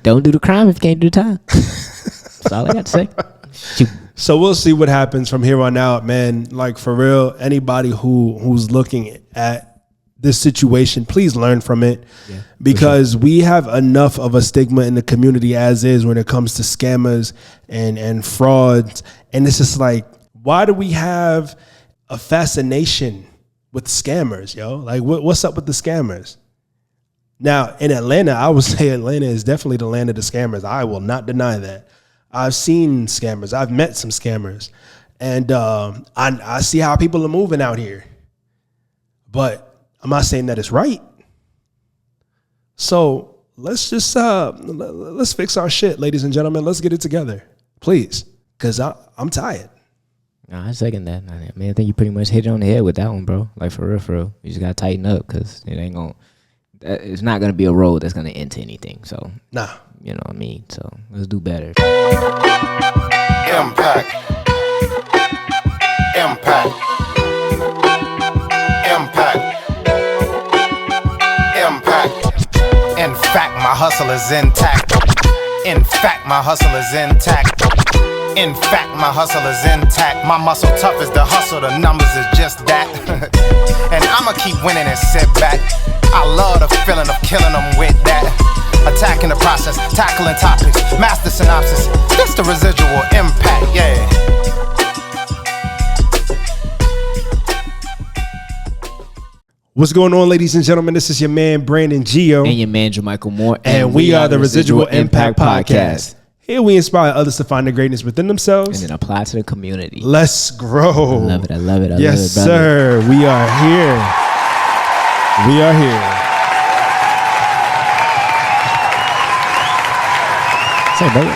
Don't do the crime if you can't do the time. That's all I got to say. Shoot. So we'll see what happens from here on out, man. Like, for real, anybody who's looking at this situation, please learn from it, because we have enough of a stigma in the community as is when it comes to scammers and frauds. And it's just like, why do we have a fascination with scammers, yo? Like, what's up with the scammers? Now, in Atlanta, I would say Atlanta is definitely the land of the scammers. I will not deny that. I've seen scammers. I've met some scammers. And I see how people are moving out here. But I'm not saying that it's right. So let's just let's fix our shit, ladies and gentlemen. Let's get it together, please, because I'm tired. No, I second that. I mean, I think you pretty much hit it on the head with that one, bro. Like, for real. You just gotta tighten up, because it ain't gonna. It's not gonna be a road that's gonna end to anything. So nah, you know what I mean. So let's do better. Impact. In fact, my hustle is intact. In fact, my hustle is intact. In fact, my hustle is intact. My muscle tough as the hustle, the numbers is just that. And I'ma keep winning and sit back. I love the feeling of killing them with that. Attacking the process, tackling topics, master synopsis. This the residual impact, yeah. What's going on, ladies and gentlemen? This is your man, Brandon Gio. And your man, JaMichael Moore. And we are the Residual Impact Podcast. Here we inspire others to find the greatness within themselves and then apply to the community. Let's grow. I love it. Yes, sir. We are here. So, baby,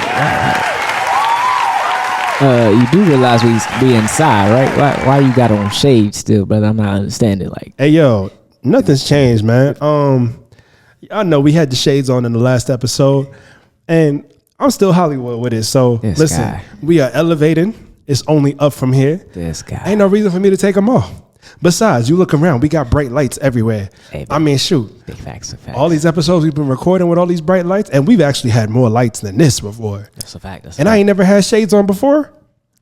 you do realize we inside, right? Why you got on shades still, brother? I'm not understanding. Like, hey, yo, nothing's changed, man. I know we had the shades on in the last episode, and I'm still Hollywood with it. So listen, we are elevating. It's only up from here. This guy. Ain't no reason for me to take them off. Besides, you look around, we got bright lights everywhere. Hey, I mean, shoot. Big facts. All these episodes we've been recording with all these bright lights, and we've actually had more lights than this before. That's a fact. I ain't never had shades on before.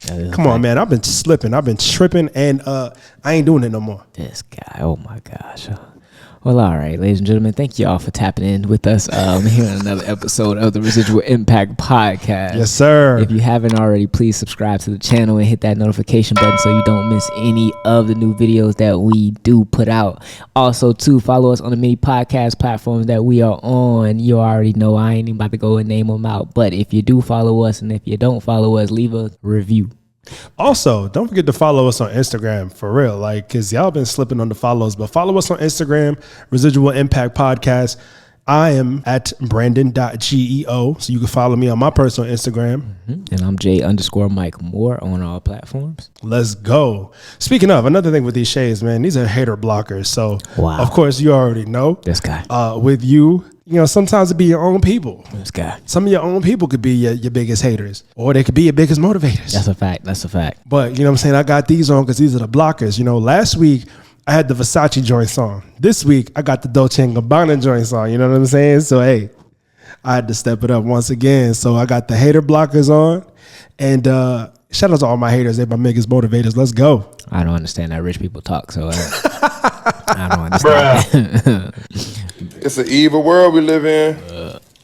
Come on, man. I've been slipping. I've been tripping, and I ain't doing it no more. This guy. Oh, my gosh. Well, all right, ladies and gentlemen, thank you all for tapping in with us here on another episode of the Residual Impact Podcast. Yes, sir. If you haven't already, please subscribe to the channel and hit that notification button so you don't miss any of the new videos that we do put out. Also, too, follow us on the many podcast platforms that we are on. You already know I ain't even about to go and name them out, but if you do follow us and if you don't follow us, leave a review. Also, don't forget to follow us on Instagram, for real, like, because y'all been slipping on the follows, but follow us on Instagram, Residual Impact Podcast. I am at Brandon.geo, so you can follow me on my personal Instagram. And I'm J_Mike Moore on all platforms. Let's go. Speaking of, another thing with these shades, man, these are hater blockers. So, of course, you already know. This guy. With you know, sometimes it be your own people. This guy. Some of your own people could be your biggest haters, or they could be your biggest motivators. That's a fact. But, you know what I'm saying? I got these on because these are the blockers. You know, last week, I had the Versace joints on. This week, I got the Dolce & Gabbana joints on. You know what I'm saying? So, hey, I had to step it up once again. So, I got the hater blockers on. And shout out to all my haters. They're my biggest motivators. Let's go. I don't understand that rich people talk, so I don't understand. It's an evil world we live in.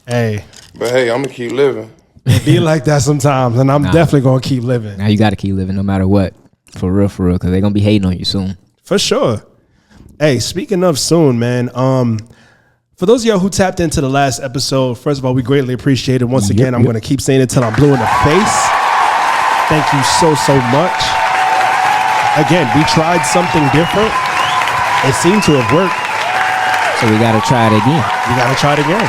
Hey. But, hey, I'm going to keep living. It be like that sometimes, and I'm definitely going to keep living. Now you got to keep living no matter what. For real, because they're going to be hating on you soon. For sure. Hey, speaking of soon, man, for those of y'all who tapped into the last episode, first of all, we greatly appreciate it. Once again, I'm going to keep saying it till I'm blue in the face. Thank you so much. Again, we tried something different. It seemed to have worked. So we got to try it again.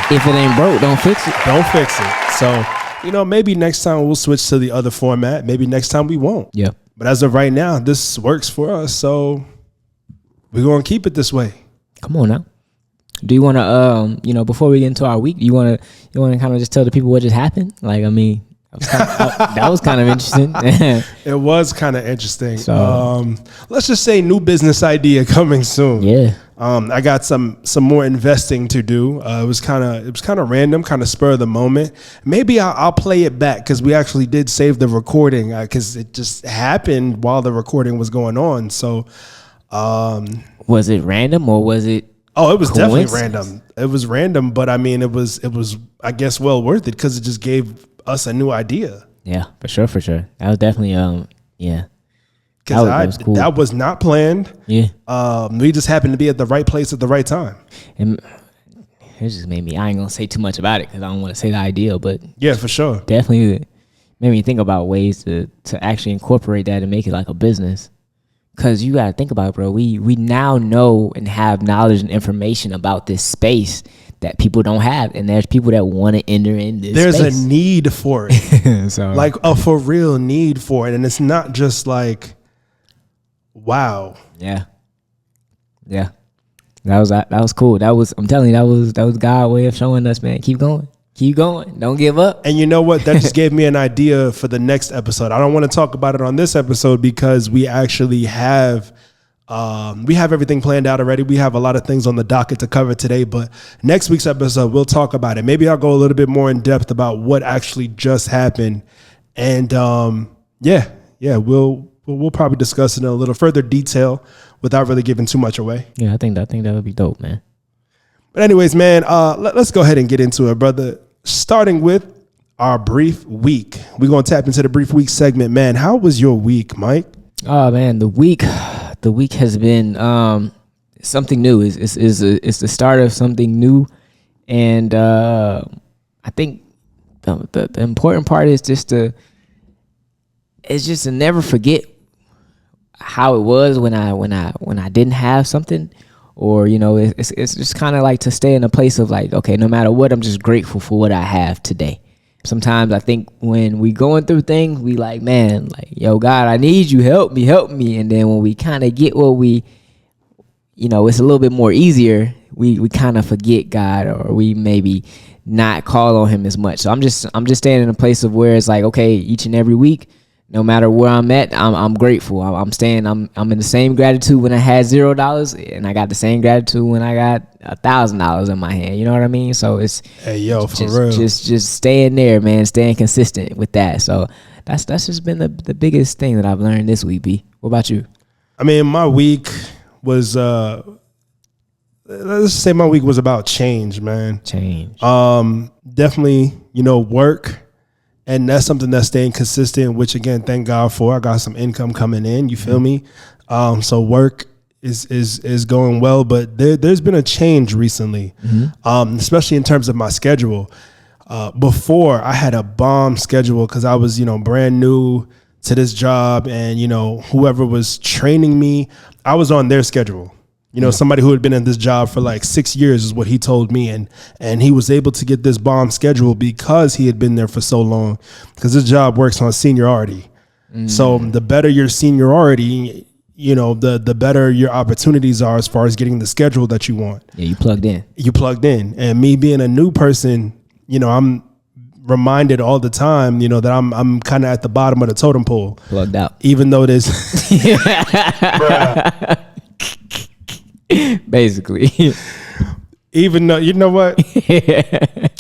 If it ain't broke, don't fix it. So, you know, maybe next time we'll switch to the other format. Maybe next time we won't. Yeah. But as of right now, this works for us. So we're going to keep it this way. Come on now. Do you want to, before we get into our week, you want to kind of just tell the people what just happened? Like, I mean, That was kind of interesting. It was kind of interesting. So- Let's just say new business idea coming soon. Yeah. I got some more investing to do. It was kind of random, kind of spur of the moment. Maybe I'll play it back because we actually did save the recording because it just happened while the recording was going on. So, Was it random or was it? oh, it was definitely Coincidence? random. It was random, but I mean, it was I guess well worth it because it just gave us a new idea. Yeah, for sure. That was definitely yeah. Because That was cool. that was not planned. Yeah. We just happened to be at the right place at the right time. And it just made me. I ain't gonna say too much about it because I don't want to say the idea, but Yeah, for sure. definitely made me think about ways to actually incorporate that and make it like a business. Cause you gotta think about it, bro. We now know and have knowledge and information about this space that people don't have, and there's people that want to enter in this. There's space. a need for it, So like a for real need for it, and it's not just like, wow. yeah. That was cool. I'm telling you, that was God's way of showing us, man. Keep going, don't give up. And you know what? That just gave me an idea for the next episode. I don't want to talk about it on this episode because we actually have everything planned out already. We have a lot of things on the docket to cover today, but next week's episode, we'll talk about it. Maybe I'll go a little bit more in depth about what actually just happened. And we'll probably discuss it in a little further detail without really giving too much away. Yeah, I think that would be dope, man. But anyways, man, let's go ahead and get into it, brother. Starting with our brief week. We're going to tap into the brief week segment. Man, how was your week, Mike? Oh man, the week has been something new. It's the start of something new, and I think the important part is just to never forget how it was when I didn't have something, or it's just kind of like to stay in a place of like, okay, no matter what, I'm just grateful for what I have today. Sometimes I think when we going through things, we like, man, like, yo, God, I need you, help me. And then when we kind of get what we, it's a little bit more easier, we kind of forget God, or we maybe not call on him as much. So I'm just staying in a place of where it's like, okay, each and every week, no matter where I'm at, I'm grateful. I'm in the same gratitude when I had $0, and I got the same gratitude when I got $1,000 in my hand. You know what I mean? So it's real. Just staying there, man, staying consistent with that. So that's just been the biggest thing that I've learned this week. B, what about you? I mean, my week was let's say my week was about change, man. Change. Definitely, work. And that's something that's staying consistent, which again, thank God for. I got some income coming in. You feel me? So work is going well, but there's been a change recently, especially in terms of my schedule. Before I had a bomb schedule because I was, brand new to this job, and whoever was training me, I was on their schedule. Somebody who had been in this job for like 6 years is what he told me. And he was able to get this bomb schedule because he had been there for so long, because this job works on seniority. So the better your seniority, the better your opportunities are as far as getting the schedule that you want. Yeah, you plugged in. And me being a new person, I'm reminded all the time, that I'm kind of at the bottom of the totem pole. Plugged out. Even though there's... Basically. Even though, you know what?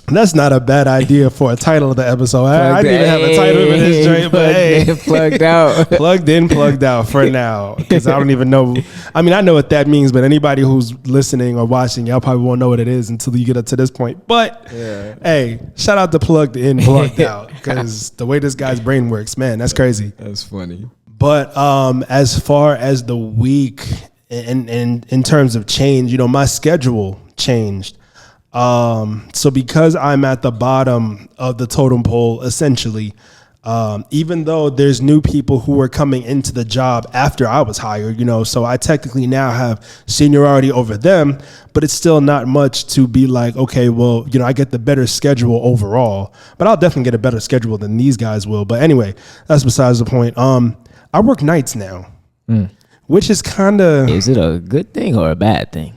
That's not a bad idea for a title of the episode. I need to have a title for this joint, but hey. Plugged out. Plugged in, plugged out for now. Because I don't even know. I mean, I know what that means, but anybody who's listening or watching, y'all probably won't know what it is until you get up to this point. But hey, shout out to plugged in, plugged out. Because the way this guy's brain works, man, that's crazy. That's funny. But as far as the week, in terms of change, my schedule changed. So because I'm at the bottom of the totem pole, essentially, even though there's new people who are coming into the job after I was hired, so I technically now have seniority over them, but it's still not much to be like, okay, well, I get the better schedule overall, but I'll definitely get a better schedule than these guys will. But anyway, that's besides the point. I work nights now. Which is kind of... Is it a good thing or a bad thing?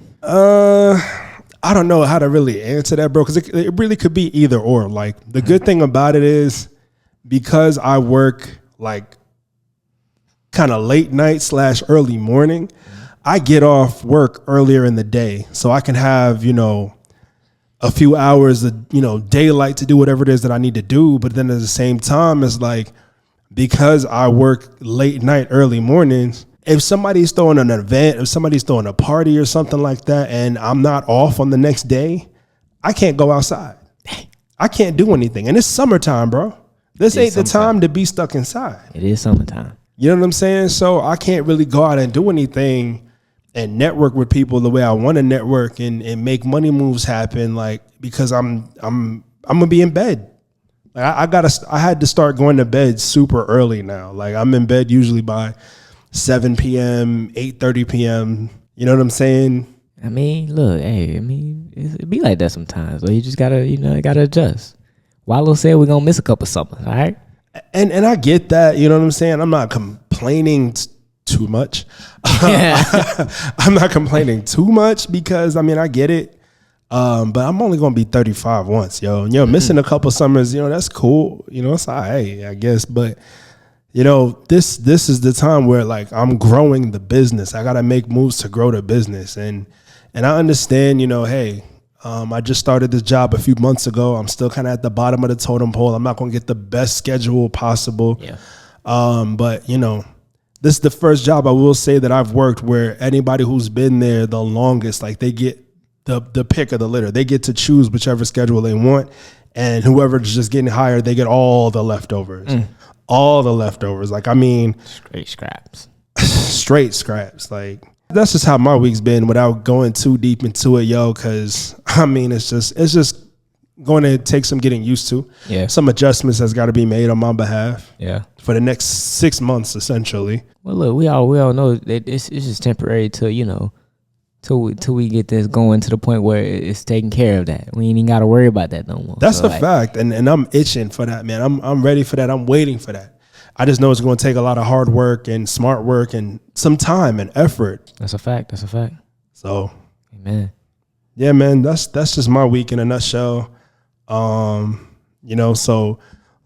I don't know how to really answer that, bro, because it really could be either or. Like, the good thing about it is because I work like kind of late night / early morning, I get off work earlier in the day so I can have, a few hours of, daylight to do whatever it is that I need to do. But then at the same time, it's like, because I work late night, early mornings, if somebody's throwing an event, if somebody's throwing a party or something like that, and I'm not off on the next day, I can't go outside. I can't do anything. And it's summertime, bro. This ain't the time to be stuck inside. It is summertime. You know what I'm saying? So I can't really go out and do anything and network with people the way I want to network and make money moves happen, like, because I'm gonna be in bed. Like I had to start going to bed super early now. Like I'm in bed usually by 7 p.m., 8:30 p.m. You know what I'm saying? I mean, look, it be like that sometimes. So you just gotta adjust. Wallow said we're gonna miss a couple summers, all right? And I get that, you know what I'm saying? I'm not complaining too much. I'm not complaining too much because I get it. But I'm only gonna be 35 once, yo. Missing a couple summers, that's cool. It's all right, I guess. But this is the time where like I'm growing the business. I gotta make moves to grow the business. And I understand, hey, I just started this job a few months ago. I'm still kind of at the bottom of the totem pole. I'm not gonna get the best schedule possible. Yeah. But this is the first job I will say that I've worked where anybody who's been there the longest, like they get the pick of the litter. They get to choose whichever schedule they want, and whoever's just getting hired, they get all the leftovers. All the leftovers. Like, straight scraps. Straight scraps. Like, that's just how my week's been without going too deep into it, yo, because it's just going to take some getting used to. Yeah. Some adjustments has got to be made on my behalf. Yeah. For the next 6 months, essentially. Well, look, we all know that it's just temporary till we get this going to the point where it's taking care of that. We ain't even got to worry about that no more. That's a fact, and I'm itching for that, man. I'm ready for that. I'm waiting for that. I just know it's going to take a lot of hard work and smart work and some time and effort. That's a fact. So, amen. Yeah, man. That's just my week in a nutshell. So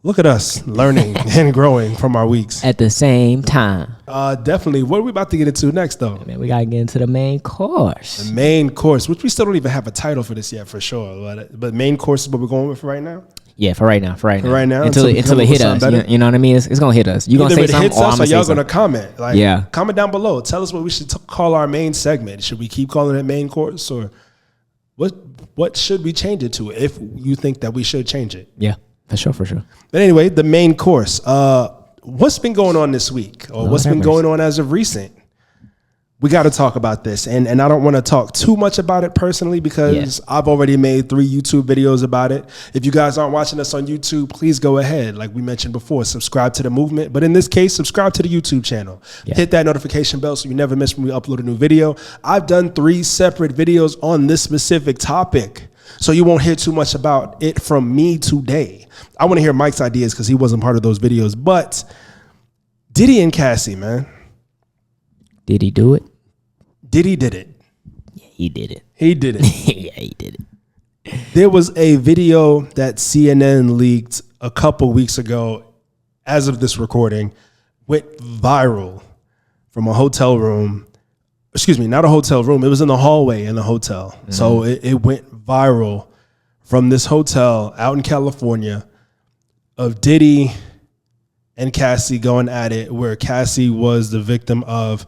look at us learning and growing from our weeks at the same time. Definitely. What are we about to get into next, though? Man, we gotta get into the main course. The main course, which we still don't even have a title for this yet, for sure. But main course is what we're going with right now. Yeah, for right now. Until it hit us. You know what I mean? It's gonna hit us. You gonna say something, or I'm gonna say y'all something. Gonna comment. Like, yeah. Comment down below. Tell us what we should call our main segment. Should we keep calling it main course, or what should we change it to? If you think that we should change it. Yeah, for sure. But anyway, the main course. What's been going on this week, or what's been going on as of recent? We got to talk about this, and I don't want to talk too much about it personally because I've already made 3 YouTube videos about it. If you guys aren't watching us on YouTube, please go ahead. Like we mentioned before, subscribe to the movement. But in this case, subscribe to the YouTube channel. Yeah. Hit that notification bell so you never miss when we upload a new video. I've done 3 separate videos on this specific topic, so you won't hear too much about it from me today. I want to hear Mike's ideas because he wasn't part of those videos. But Diddy and Cassie, man. Did he do it? Diddy did it. Yeah, he did it. He did it. Yeah, he did it. There was a video that CNN leaked a couple weeks ago, as of this recording, went viral from a hotel room. Excuse me, not a hotel room. It was in the hallway in the hotel. Mm-hmm. So it went viral from this hotel out in California of Diddy and Cassie going at it, where Cassie was the victim of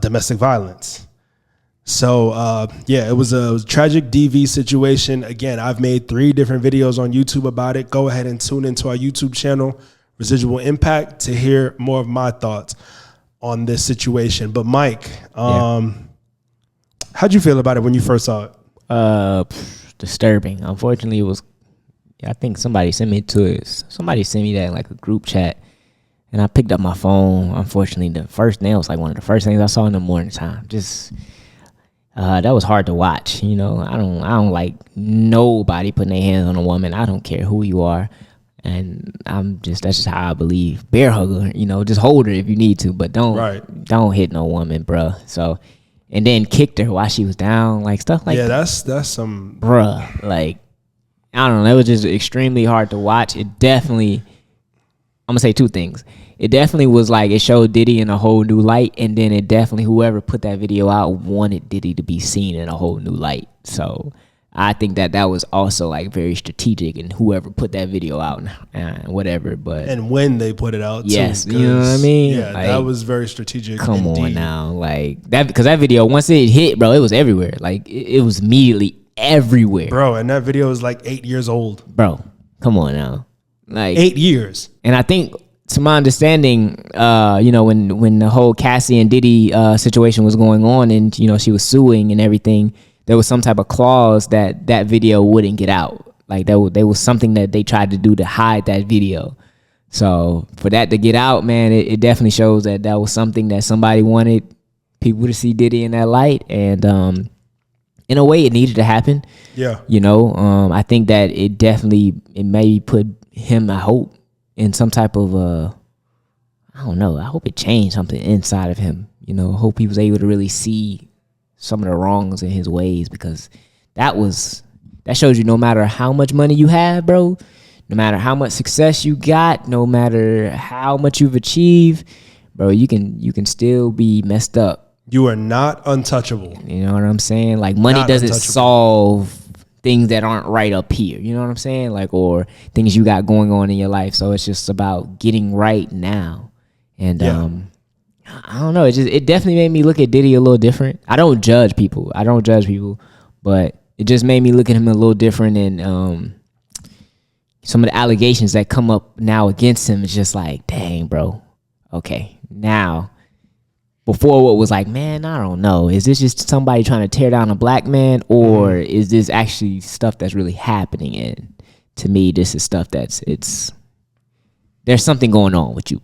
domestic violence. So, it was a tragic DV situation. Again, I've made 3 different videos on YouTube about it. Go ahead and tune into our YouTube channel, Residualimpact, to hear more of my thoughts on this situation. But Mike, how'd you feel about it when you first saw it? Disturbing. Unfortunately, it was, I think somebody sent me that in like a group chat. And I picked up my phone. Unfortunately, the first day was like one of the first things I saw in the morning time. Just that was hard to watch. I don't like nobody putting their hands on a woman. I don't care who you are, and that's just how I believe. Bear hug her, just hold her if you need to, but don't hit no woman, bruh. So, and then kicked her while she was down, like stuff like that. That's some bruh. Like, I don't know. It was just extremely hard to watch. It definitely I'm gonna say two things. It definitely was like it showed Diddy in a whole new light, and then it definitely, whoever put that video out wanted Diddy to be seen in a whole new light. So I think that was also like very strategic, and whoever put that video out and whatever. But and when they put it out, yes, too, you know what I mean. Yeah, like, that was very strategic. Come indeed. on now, like that, because that video, once it hit, bro, it was everywhere. Like it was immediately everywhere, bro. And that video is like 8 years old, bro. Come on now, like 8 years. And I think, to my understanding, when the whole Cassie and Diddy situation was going on, and she was suing and everything, there was some type of clause that video wouldn't get out. Like there was something that they tried to do to hide that video. So for that to get out, man, it definitely shows that was something that somebody wanted people to see Diddy in that light, and in a way, it needed to happen. Yeah, I think that it maybe put him, I hope, in some type of I don't know. I hope it changed something inside of him. I hope he was able to really see some of the wrongs in his ways, because that shows you no matter how much money you have, bro, no matter how much success you got, no matter how much you've achieved, bro, you can still be messed up. You are not untouchable. You know what I'm saying? Like money doesn't solve things that aren't right up here, you know what I'm saying? Like, or things you got going on in your life. So it's just about getting right now. And I don't know, it definitely made me look at Diddy a little different. I don't judge people, but it just made me look at him a little different. And some of the allegations that come up now against him is just like, dang, bro, okay, now. Before, what was like, man, I don't know. Is this just somebody trying to tear down a black man, or is this actually stuff that's really happening? And to me, this is stuff there's something going on with you.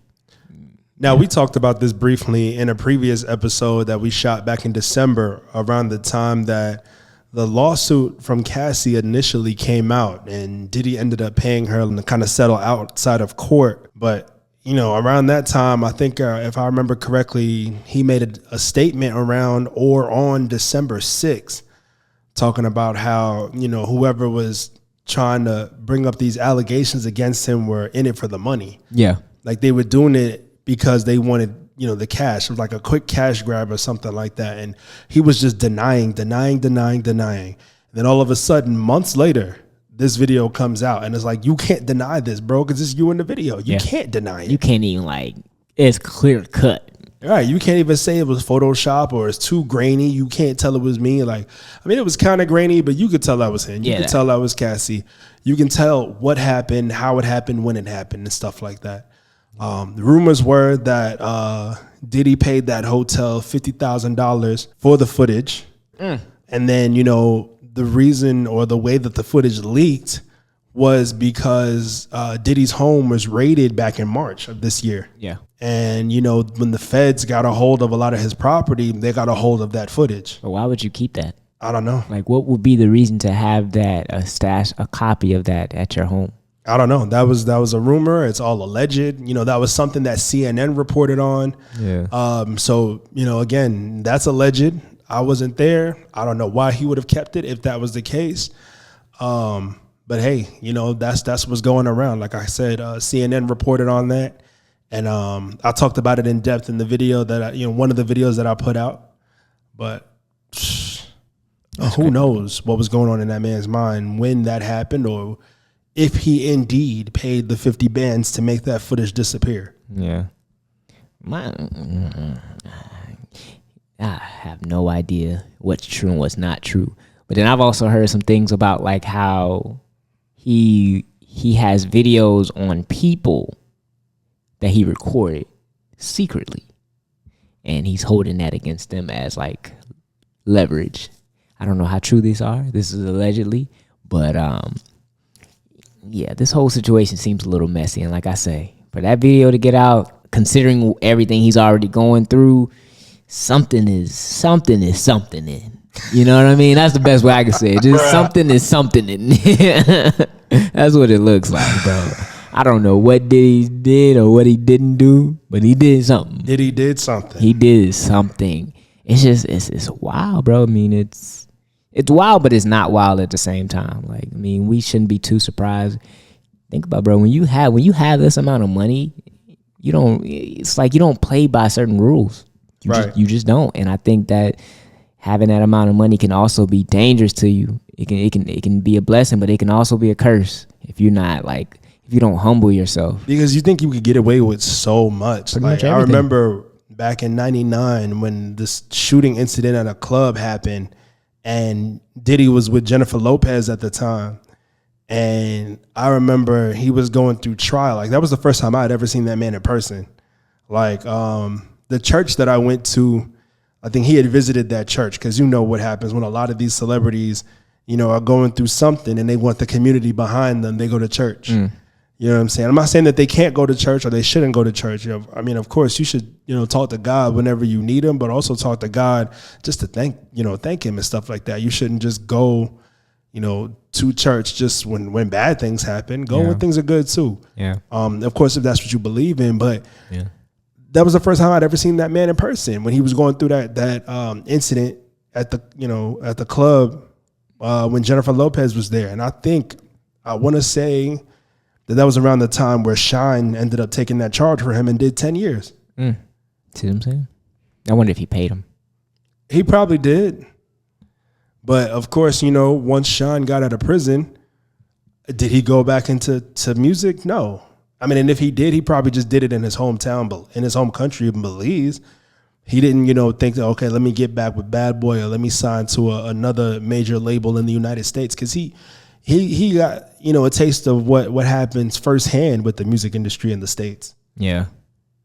Now, we talked about this briefly in a previous episode that we shot back in December, around the time that the lawsuit from Cassie initially came out, and Diddy ended up paying her to kind of settle outside of court. But around that time, I think if I remember correctly, he made a statement around or on December 6th, talking about how, whoever was trying to bring up these allegations against him were in it for the money. Yeah. Like they were doing it because they wanted, the cash. It was like a quick cash grab or something like that. And he was just denying. And then all of a sudden, months later, this video comes out, and it's like, you can't deny this, bro, because it's you in the video. You can't deny it. You can't even, it's clear cut. All right, you can't even say it was Photoshop or it's too grainy. You can't tell it was me. It was kind of grainy, but you could tell that was him. You could tell that was Cassie. You can tell what happened, how it happened, when it happened, and stuff like that. The rumors were that Diddy paid that hotel $50,000 for the footage. And then, the reason or the way that the footage leaked was because Diddy's home was raided back in March of this year. Yeah. And, when the feds got a hold of a lot of his property, they got a hold of that footage. But why would you keep that? I don't know. Like, what would be the reason to have that, a copy of that at your home? I don't know. That was a rumor. It's all alleged. That was something that CNN reported on. Yeah. So, again, that's alleged. I wasn't there. I don't know why he would have kept it if that was the case. But hey, that's what's going around. Like I said, CNN reported on that, and I talked about it in depth in the video that one of the videos that I put out. But who knows what was going on in that man's mind when that happened, or if he indeed paid the 50 bands to make that footage disappear. Yeah. I have no idea what's true and what's not true. But then I've also heard some things about like how he has videos on people that he recorded secretly, and he's holding that against them as like leverage. I don't know how true these are. This is allegedly, but this whole situation seems a little messy. And like I say, for that video to get out, considering everything he's already going through, something is something in. You know what I mean? That's the best way I can say it. Just something is something in. That's what it looks like, bro. I don't know what Diddy did or what he didn't do, but he did something. Diddy did something. He did something. It's just it's wild, bro. I mean, it's wild, but it's not wild at the same time. Like, I mean, we shouldn't be too surprised. think about, bro, when you have this amount of money, it's like you don't play by certain rules. You just don't. And I think that having that amount of money can also be dangerous to you. It can be a blessing, but it can also be a curse if you don't humble yourself. Because you think you could get away with so much. Pretty Like much I everything. remember back in '99 when this shooting incident at a club happened, and Diddy was with Jennifer Lopez at the time. And I remember he was going through trial. Like that was the first time I had ever seen that man in person. Like the church that I went to, I think he had visited that church, because you know what happens when a lot of these celebrities, are going through something and they want the community behind them. They go to church. You know what I'm saying? I'm not saying that they can't go to church or they shouldn't go to church. I mean, of course, you should, talk to God whenever you need him, but also talk to God just to thank him and stuff like that. You shouldn't just go, to church just when bad things happen. Go when things are good too. Yeah. Of course, if that's what you believe in, but Yeah. that was the first time I'd ever seen that man in person when he was going through that incident at the club when Jennifer Lopez was there. And I want to say that was around the time where Shine ended up taking that charge for him and did 10 years. See what I'm saying? I wonder if he paid him. He probably did. But of course, once Shine got out of prison, did he go back into music? No. I mean, and if he did, he probably just did it in his hometown, but in his home country in Belize. He didn't, think that, okay, let me get back with Bad Boy or let me sign to another major label in the United States. Because he got, a taste of what happens firsthand with the music industry in the States. Yeah.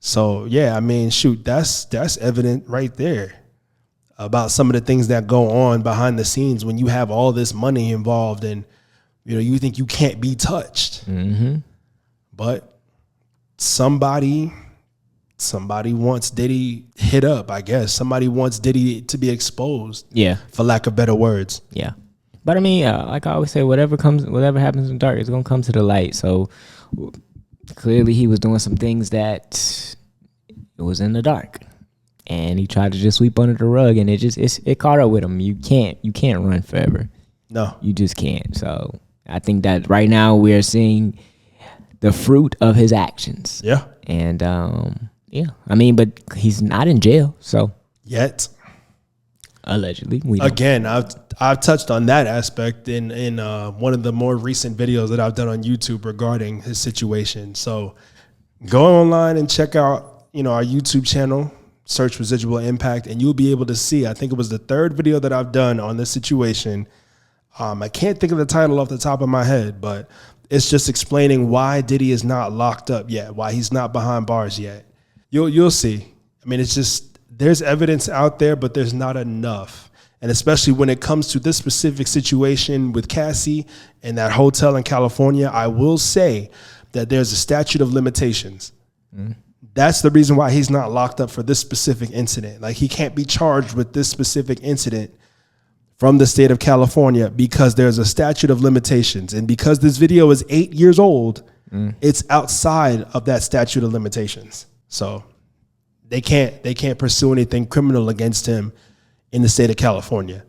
So, yeah, I mean, shoot, that's evident right there about some of the things that go on behind the scenes when you have all this money involved and, you think you can't be touched. Mm-hmm. But somebody wants Diddy hit up, I guess. Somebody wants Diddy to be exposed. Yeah. For lack of better words. Yeah. But I mean, like I always say, whatever happens in the dark is gonna come to the light. So clearly he was doing some things that it was in the dark. And he tried to just sweep under the rug, and it caught up with him. You can't run forever. No. You just can't. So I think that right now we're seeing the fruit of his actions. Yeah. And yeah. I mean, but he's not in jail, so yet. Allegedly. Again, I've touched on that aspect in one of the more recent videos that I've done on YouTube regarding his situation. So go online and check out, our YouTube channel, search Residual Impact, and you'll be able to see, I think it was the third video that I've done on this situation. I can't think of the title off the top of my head, but it's just explaining why Diddy is not locked up yet, why he's not behind bars yet. You'll see. I mean, it's just, there's evidence out there, but there's not enough. And especially when it comes to this specific situation with Cassie and that hotel in California, I will say that there's a statute of limitations. That's the reason why he's not locked up for this specific incident. Like, he can't be charged with this specific incident from the state of California because there's a statute of limitations. And because this video is 8 years old, it's outside of that statute of limitations. So they can't pursue anything criminal against him in the state of California.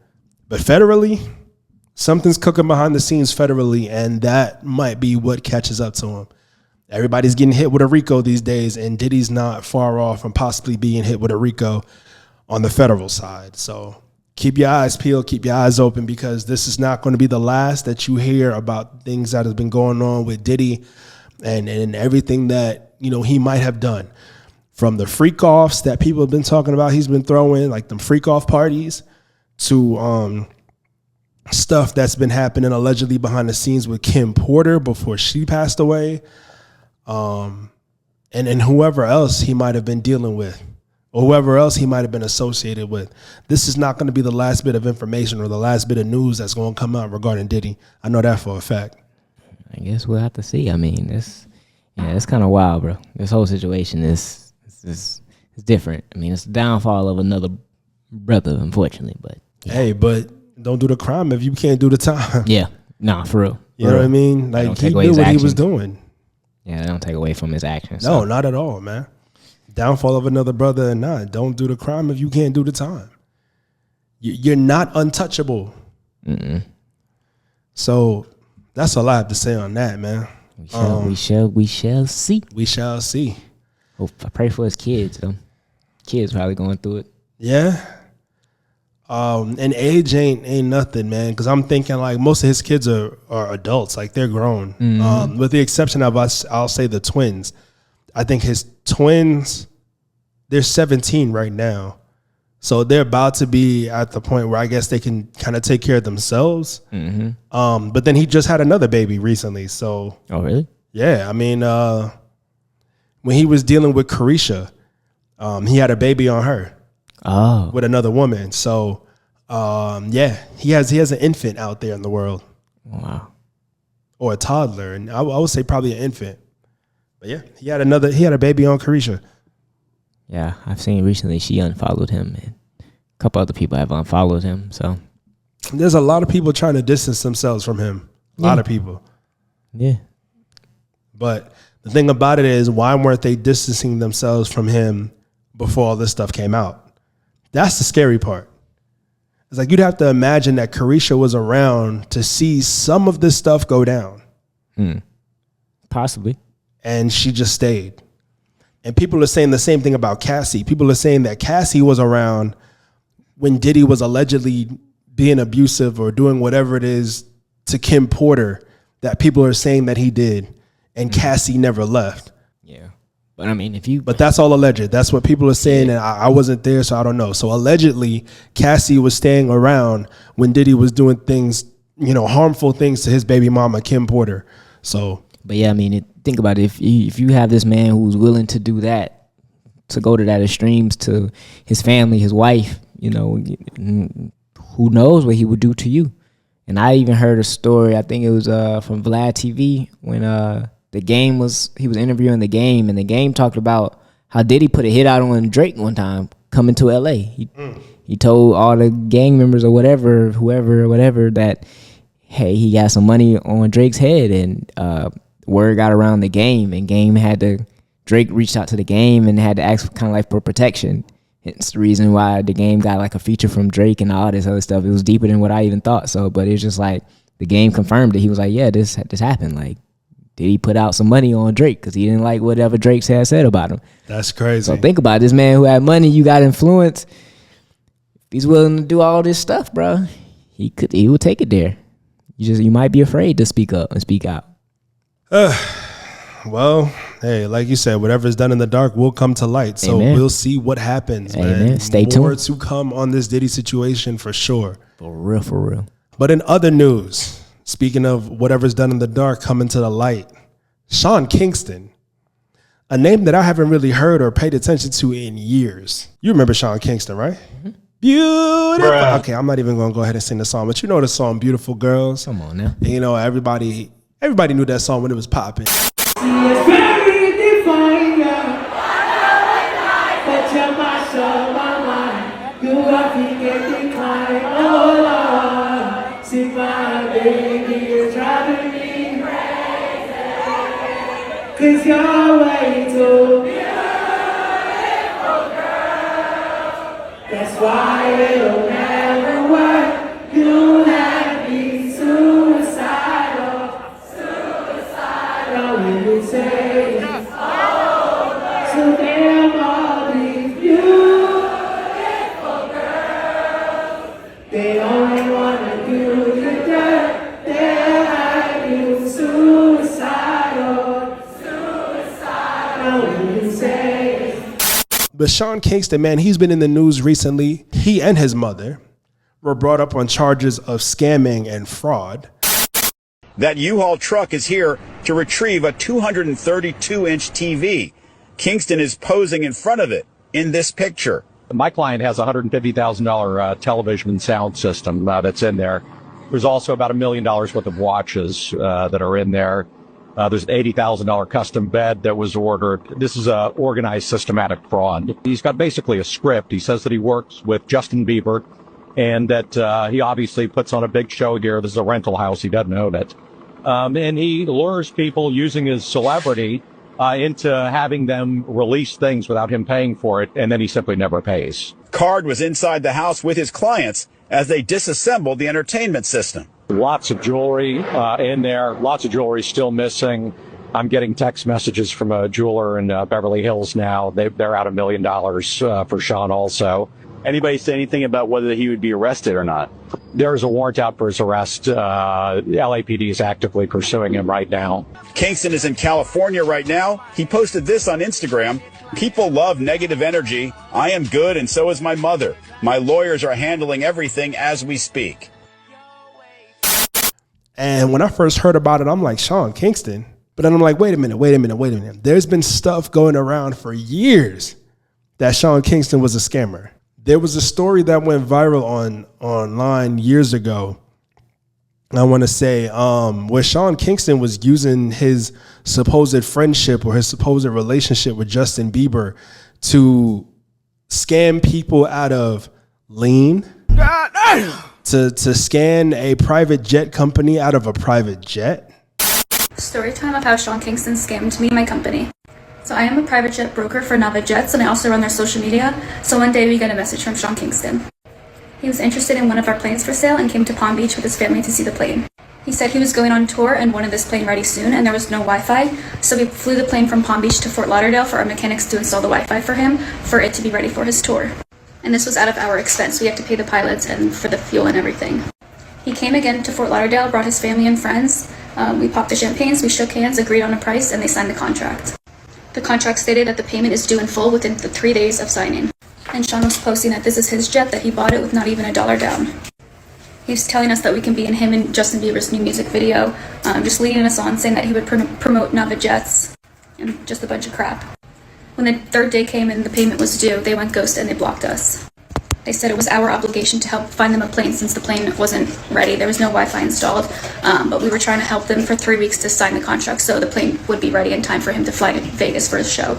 But federally, something's cooking behind the scenes federally, and that might be what catches up to him. Everybody's getting hit with a RICO these days, and Diddy's not far off from possibly being hit with a RICO on the federal side. So keep your eyes peeled, keep your eyes open, because this is not going to be the last that you hear about things that have been going on with Diddy and everything that, he might have done. From the freak offs that people have been talking about, he's been throwing, like them freak off parties, to stuff that's been happening allegedly behind the scenes with Kim Porter before she passed away. And whoever else he might have been dealing with, or whoever else he might have been associated with. This is not going to be the last bit of information or the last bit of news that's going to come out regarding Diddy. I know that for a fact. I guess we'll have to see. I mean, it's kind of wild, bro. This whole situation is different. I mean, it's the downfall of another brother, unfortunately. But yeah. Hey, but don't do the crime if you can't do the time. Yeah, nah, for real. You know what I mean? Like, he knew what he was doing. Yeah, they don't take away from his actions. No, not at all, man. Downfall of another brother or not. Don't do the crime if you can't do the time. You're not untouchable. So that's all I have to say on that, man. We shall see. We shall see. Hope I pray for his kids. Kids probably going through it. Yeah. And age ain't nothing, man. Because I'm thinking like most of his kids are adults, like they're grown. With the exception of us, I'll say the twins. I think his twins, they're 17 right now, so they're about to be at the point where I guess they can kind of take care of themselves. But then he just had another baby recently. So Oh, really? yeah, I mean, when he was dealing with Carisha, he had a baby on her. Oh, With another woman. So, yeah, he has an infant out there in the world, wow. or a toddler, and I would say probably an infant. But yeah, he had a baby on Carisha. Yeah, I've seen recently she unfollowed him, and a couple other people have unfollowed him. So There's a lot of people trying to distance themselves from him. A lot of people. yeah, But the thing about it is, why weren't they distancing themselves from him before all this stuff came out? That's the scary part. It's like you'd have to imagine that Carisha was around to see some of this stuff go down. possibly. And she just stayed. And people are saying the same thing about Cassie. People are saying that Cassie was around when Diddy was allegedly being abusive or doing whatever it is to Kim Porter that people are saying that he did. And Cassie never left. Yeah, but I mean, But that's all alleged. That's what people are saying, and I wasn't there, so I don't know. So allegedly, Cassie was staying around when Diddy was doing things, harmful things to his baby mama, Kim Porter. So, but yeah, I mean, think about it. If you have this man who's willing to do that, to go to that extremes to his family, his wife, who knows what he would do to you? And I even heard a story. I think it was from Vlad TV when he was interviewing The Game, and The Game talked about how Diddy put a hit out on Drake one time coming to LA. He told all the gang members or whoever that, hey, he got some money on Drake's head, and word got around The Game, and Drake reached out to The Game and had to ask kind of like for protection. It's the reason why The Game got like a feature from Drake and all this other stuff. It was deeper than what I even thought. So, but it's just like The Game confirmed it. He was like, yeah, this happened. Like, did he put out some money on Drake because he didn't like whatever Drake said about him? that's crazy. So think about it. This man who had money, you got influence. If he's willing to do all this stuff, bro, he would take it there. You might be afraid to speak up and speak out. Well, hey, like you said, whatever is done in the dark will come to light. So Amen. we'll see what happens, Amen. man. Stay More tuned. to come on this Diddy situation for sure. For real. But in other news, speaking of whatever's done in the dark coming to the light, Sean Kingston, a name that I haven't really heard or paid attention to in years. You remember Sean Kingston, right? Mm-hmm. Beautiful. Bruh. Okay, I'm not even going to go ahead and sing the song, but you know the song "Beautiful Girls." Come on now. And everybody knew that song when it was popping. Cause you're way too beautiful, girl. That's why it'll never work. You have me suicidal. When you say it's over. So damn all these beautiful girls, they only wanna do you dirt. They'll have you suicidal. But Sean Kingston, man, he's been in the news recently. He and his mother were brought up on charges of scamming and fraud. That U-Haul truck is here to retrieve a 232-inch TV. Kingston is posing in front of it in this picture. My client has a $150,000 television and sound system that's in there. There's also about $1 million worth of watches that are in there. There's an $80,000 custom bed that was ordered. This is a organized, systematic fraud. He's got basically a script. He says that he works with Justin Bieber and that he obviously puts on a big show here. This is a rental house. He doesn't own it. And he lures people using his celebrity into having them release things without him paying for it, and then he simply never pays. Card was inside the house with his clients as they disassembled the entertainment system. Lots of jewelry in there. Lots of jewelry still missing. I'm getting text messages from a jeweler in Beverly Hills now. They're out $1 million for Sean also. Anybody say anything about whether he would be arrested or not? There is a warrant out for his arrest. LAPD is actively pursuing him right now. Kingston is in California right now. He posted this on Instagram. People love negative energy. I am good, and so is my mother. My lawyers are handling everything as we speak. And when I first heard about it, I'm like, Sean Kingston. But then I'm like, wait a minute. There's been stuff going around for years that Sean Kingston was a scammer. There was a story that went viral online years ago. I want to say where Sean Kingston was using his supposed friendship or his supposed relationship with Justin Bieber to scam people out of lean, to scan a private jet company out of a private jet. Story time of how Sean Kingston scammed me and my company. So I am a private jet broker for Nava Jets, and I also run their social media. So one day we got a message from Sean Kingston. He was interested in one of our planes for sale and came to Palm Beach with his family to see the plane. He said he was going on tour and wanted this plane ready soon, and there was no Wi-Fi. So we flew the plane from Palm Beach to Fort Lauderdale for our mechanics to install the Wi-Fi for him for it to be ready for his tour. And this was out of our expense. We had to pay the pilots and for the fuel and everything. He came again to Fort Lauderdale, brought his family and friends. We popped the champagnes, we shook hands, agreed on a price, and they signed the contract. The contract stated that the payment is due in full within the 3 days of signing. And Sean was posting that this is his jet, that he bought it with not even $1 down. He was telling us that we can be in him and Justin Bieber's new music video, just leading us on, saying that he would promote Nava Jets, and just a bunch of crap. When the third day came and the payment was due, they went ghost and they blocked us. They said it was our obligation to help find them a plane since the plane wasn't ready. There was no Wi-Fi installed, but we were trying to help them for 3 weeks to sign the contract so the plane would be ready in time for him to fly to Vegas for his show.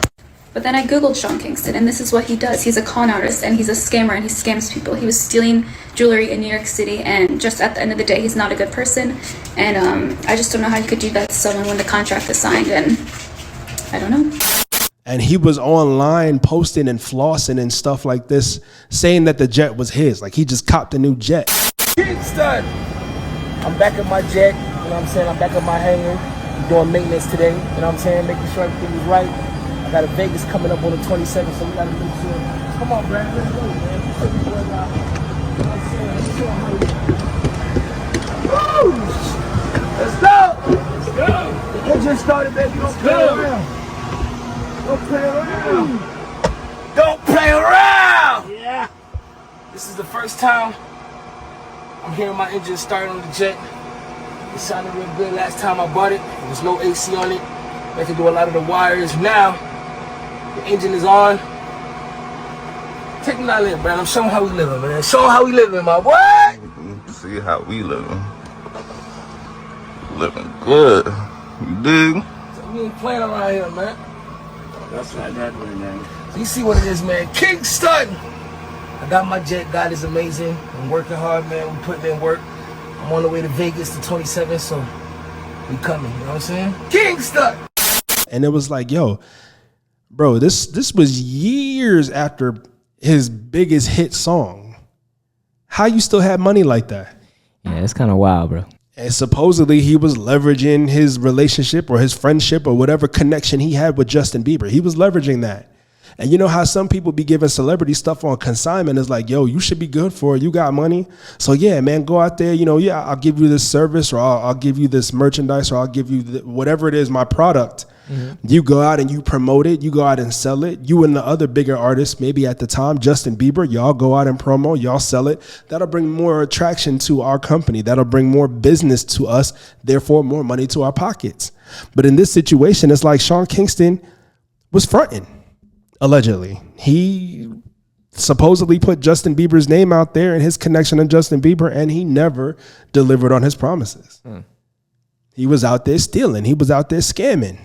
But then I googled Sean Kingston, and this is what he does. He's a con artist, and he's a scammer, and he scams people. He was stealing jewelry in New York City, and just at the end of the day, he's not a good person. And I just don't know how you could do that to someone when the contract is signed, and I don't know. And he was online posting and flossing and stuff like this, saying that the jet was his. Like he just copped a new jet. Kingston! I'm back at my jet, you know what I'm saying? I'm back at my hangar. I'm doing maintenance today, you know what I'm saying? Making sure everything is right. I got a Vegas coming up on the 27th, so we gotta make sure. Come on, Brad, let's go, man. Woo! Let's go! Let's go! It just started, baby. Don't play around. Don't play around. Don't play around! Yeah. This is the first time I'm hearing my engine start on the jet. It sounded real good last time I bought it. There was no AC on it. I had to do a lot of the wires. Now, the engine is on. Take me out there, Brandon. I'm showing how we living, man. Show them how we living, my boy. See how we living. Living good. You dig? So we ain't playing around here, man. That's not happening, man. So you see what it is, man. Kingston! I got my jet. God is amazing. I'm working hard, man. We putting in work. I'm on the way to Vegas the 27th, so we coming. You know what I'm saying? Kingston! And it was like, yo, bro, this was years after his biggest hit song. How you still have money like that? Yeah, it's kind of wild, bro. And supposedly he was leveraging his relationship or his friendship or whatever connection he had with Justin Bieber. He was leveraging that. And you know how some people be giving celebrity stuff on consignment is like, yo, you should be good for it. You got money. So yeah, man, go out there. You know, yeah, I'll give you this service or I'll give you this merchandise or I'll give you whatever it is, my product. Mm-hmm. You go out and you promote it. You go out and sell it. You and the other bigger artists, maybe at the time, Justin Bieber, y'all go out and promo, y'all sell it. That'll bring more attraction to our company. That'll bring more business to us, therefore more money to our pockets. But in this situation, it's like Sean Kingston was fronting, allegedly. He supposedly put Justin Bieber's name out there and his connection to Justin Bieber, and he never delivered on his promises. He was out there stealing. He was out there scamming.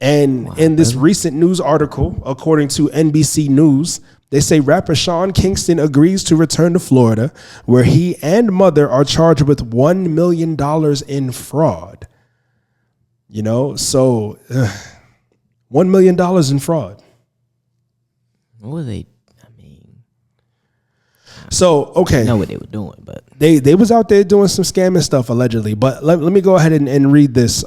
And in this recent news article, according to NBC News, they say rapper Sean Kingston agrees to return to Florida, where he and mother are charged with $1 million in fraud. You know, so $1 million in fraud. What were they? So, okay. I know what they were doing, but They was out there doing some scamming stuff allegedly. But let me go ahead and read this.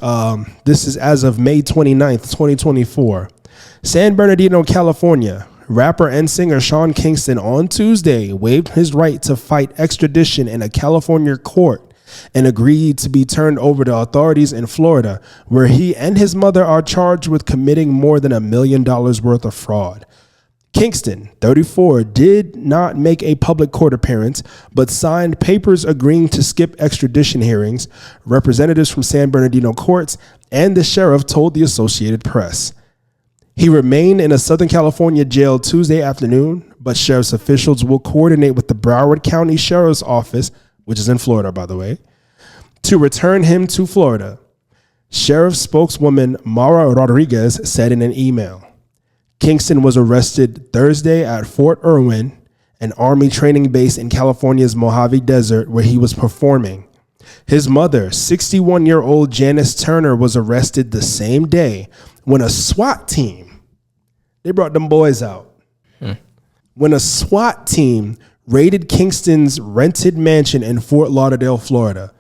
This is as of May 29th, 2024. San Bernardino, California. Rapper and singer Sean Kingston on Tuesday waived his right to fight extradition in a California court and agreed to be turned over to authorities in Florida, where he and his mother are charged with committing more than $1 million worth of fraud. Kingston, 34, did not make a public court appearance, but signed papers agreeing to skip extradition hearings. Representatives from San Bernardino courts and the sheriff told the Associated Press. He remained in a Southern California jail Tuesday afternoon, but sheriff's officials will coordinate with the Broward County Sheriff's Office, which is in Florida, by the way, to return him to Florida. Sheriff spokeswoman Mara Rodriguez said in an email. Kingston was arrested Thursday at Fort Irwin, an Army training base in California's Mojave Desert, where he was performing. His mother, 61-year-old Janice Turner, was arrested the same day when a SWAT team, they brought them boys out. When a SWAT team raided Kingston's rented mansion in Fort Lauderdale, Florida.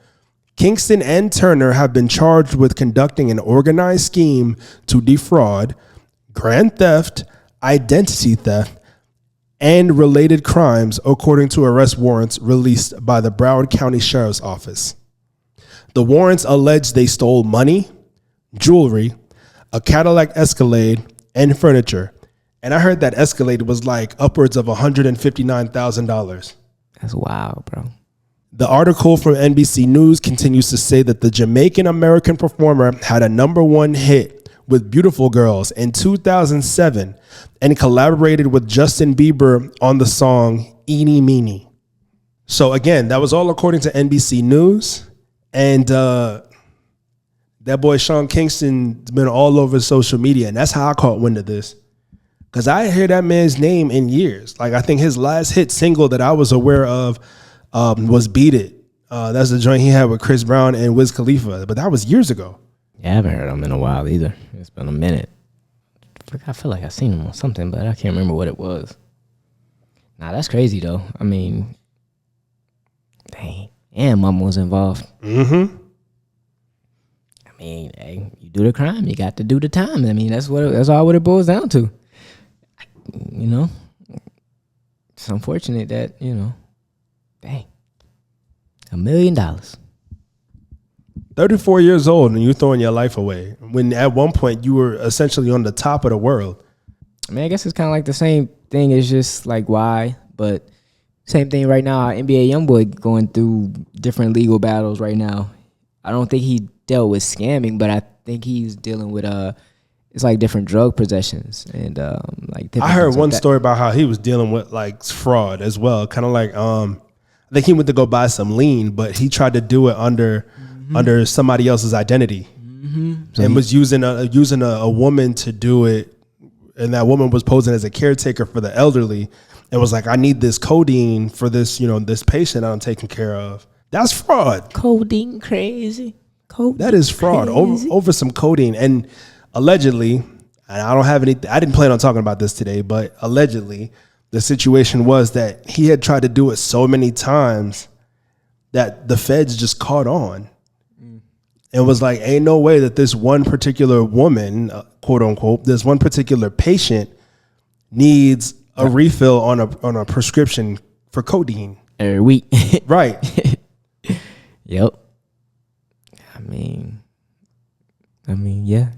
Kingston and Turner have been charged with conducting an organized scheme to defraud, grand theft, identity theft, and related crimes, according to arrest warrants released by the Broward County Sheriff's Office. The warrants allege they stole money, jewelry, a Cadillac Escalade, and furniture. And I heard that Escalade was like upwards of $159,000. that's wild, bro. The article from NBC News continues to say that the Jamaican-American performer had a #1 hit with Beautiful Girls in 2007 and collaborated with Justin Bieber on the song Eeny Meeny. So again, that was all according to NBC News. And that boy Sean Kingston's been all over social media. And that's how I caught wind of this. Because I didn't hear that man's name in years. Like, I think his last hit single that I was aware of was Beat It. That's the joint he had with Chris Brown and Wiz Khalifa. But that was years ago. Yeah, I haven't heard him in a while either. It's been a minute. I feel like I've seen him on something, but I can't remember what it was. Nah, that's crazy, though. I mean, dang. And Mama was involved. Mm-hmm. I mean, hey, you do the crime, you got to do the time. I mean, that's all what it boils down to. You know, it's unfortunate that, dang, $1 million. 34 years old and you're throwing your life away when at one point you were essentially on the top of the world. I mean, I guess it's kind of like the same thing. It's just like why, but same thing right now. NBA YoungBoy going through different legal battles right now. I don't think he dealt with scamming, but I think he's dealing with it's like different drug possessions and like. I heard one like story about how he was dealing with like fraud as well. Kind of like I think he went to go buy some lean, but he tried to do it under somebody else's identity, So and was using a woman to do it, and that woman was posing as a caretaker for the elderly, and was like, "I need this codeine for this, this patient I'm taking care of." That's fraud. Codeine crazy. That is fraud over some codeine, and allegedly, and I don't have any. I didn't plan on talking about this today, but allegedly, the situation was that he had tried to do it so many times that the feds just caught on. And was like, ain't no way that this one particular woman, quote unquote, this one particular patient needs a refill on a prescription for codeine every week. Right. Yep. I mean, yeah.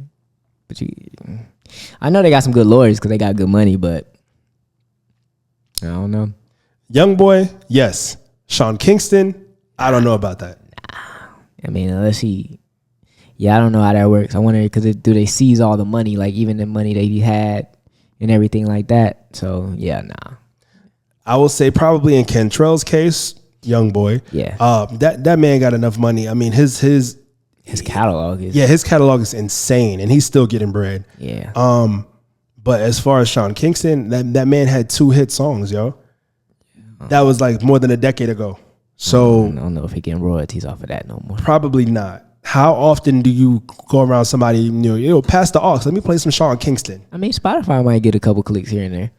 But I know they got some good lawyers because they got good money, but I don't know. Young boy, yes. Sean Kingston, I don't know about that. I mean, I don't know how that works. I wonder, because do they seize all the money, like even the money that he had and everything like that? So, yeah, nah. I will say probably in Cantrell's case, young boy. Yeah. That man got enough money. I mean, his catalog is. Yeah, his catalog is insane, and he's still getting bread. Yeah. But as far as Sean Kingston, that man had 2 hit songs, yo. That was like more than a decade ago. So I don't know if he getting royalties off of that no more. Probably not. How often do you go around somebody, pass the aux, let me play some Sean Kingston? I mean, Spotify might get a couple clicks here and there.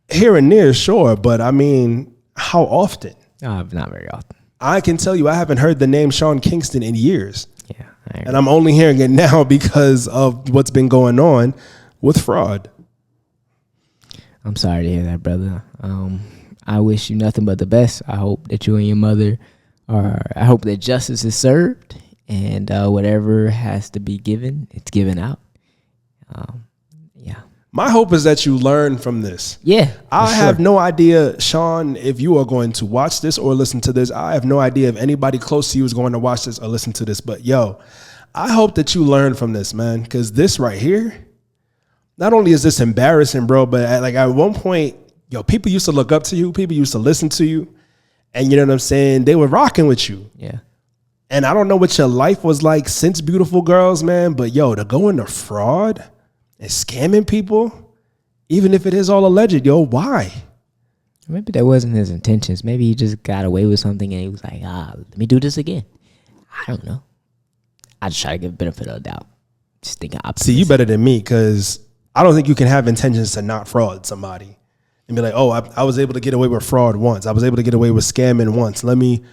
Here and there, sure. But I mean, How often? Not very often. I can tell you, I haven't heard the name Sean Kingston in years. Yeah, and I'm only hearing it now because of what's been going on with fraud. I'm sorry to hear that, brother. I wish you nothing but the best. I hope that you and your mother I hope that justice is served, and whatever has to be given, it's given out. Yeah. My hope is that you learn from this. Yeah. I have no idea, Sean, if you are going to watch this or listen to this. I have no idea if anybody close to you is going to watch this or listen to this. But yo, I hope that you learn from this, man, because this right here, not only is this embarrassing, bro, but at one point, yo, people used to look up to you. People used to listen to you. And you know what I'm saying? They were rocking with you. Yeah. And I don't know what your life was like since Beautiful Girls, man, but yo, to go into fraud and scamming people, even if it is all alleged, yo, why? Maybe that wasn't his intentions. Maybe he just got away with something and he was like, let me do this again. I don't know. I just try to give benefit of the doubt. Just thinking optimistic. See, you better than me, because I don't think you can have intentions to not fraud somebody and be like, oh, I was able to get away with fraud once. I was able to get away with scamming once. Let me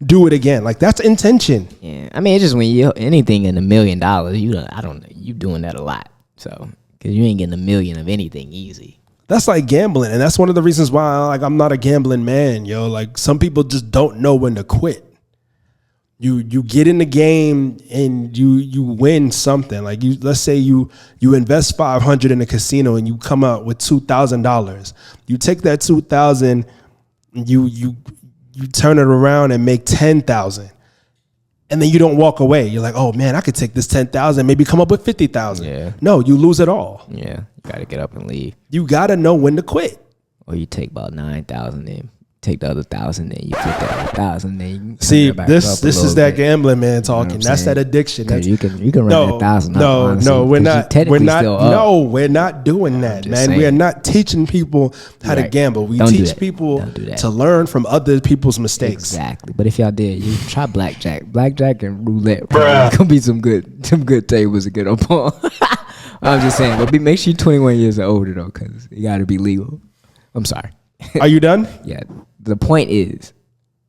do it again. Like, that's intention. Yeah. I mean, it's just when you anything in $1 million, you doing that a lot. So, because you ain't getting $1 million of anything easy. That's like gambling. And that's one of the reasons why I'm not a gambling man, yo. Like, some people just don't know when to quit. You get in the game and you win something. Like, let's say you invest $500 in a casino and you come out with $2,000. You take that $2,000, you turn it around and make $10,000. And then you don't walk away. You're like, oh man, I could take this $10,000, maybe come up with $50,000. Yeah. No, you lose it all. Yeah. You gotta get up and leave. You gotta know when to quit. Or you take about 9,000 and take the other 1,000, then you flip that other 1,000, then you see this is that gambling man talking. You know that's saying? That addiction. That's, you can run that 1,000. No, we're not doing that, man. Saying. We are not teaching people how to gamble. We teach people to learn from other people's mistakes. Exactly. But if y'all did, you try blackjack and roulette. It's gonna be some good tables to get up on. I'm just saying, but make sure you're 21 years or older though, because you got to be legal. I'm sorry. Are you done? Yeah. The point is,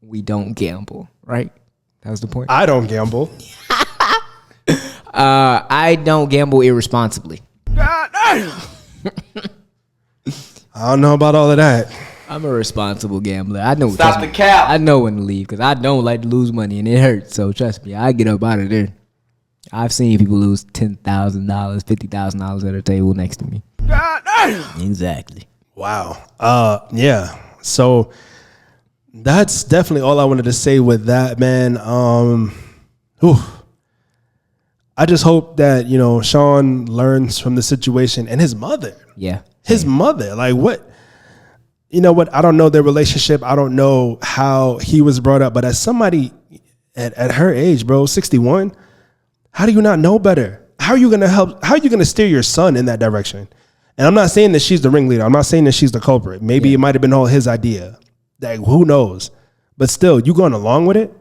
we don't gamble, right? That was the point. I don't gamble. I don't gamble irresponsibly. God damn. I don't know about all of that. I'm a responsible gambler. I know. Stop the cap. I know when to leave because I don't like to lose money and it hurts. So trust me, I get up out of there. I've seen people lose $10,000, $50,000 at a table next to me. God damn. Exactly. Wow. Yeah. So that's definitely all I wanted to say with that, man. I just hope that, Sean learns from the situation and his mother. Yeah. His mother. Like, what? You know what? I don't know their relationship. I don't know how he was brought up. But as somebody at her age, bro, 61, how do you not know better? How are you going to help? How are you going to steer your son in that direction? And I'm not saying that she's the ringleader. I'm not saying that she's the culprit. Maybe it might have been all his idea. Like, who knows? But still, you going along with it?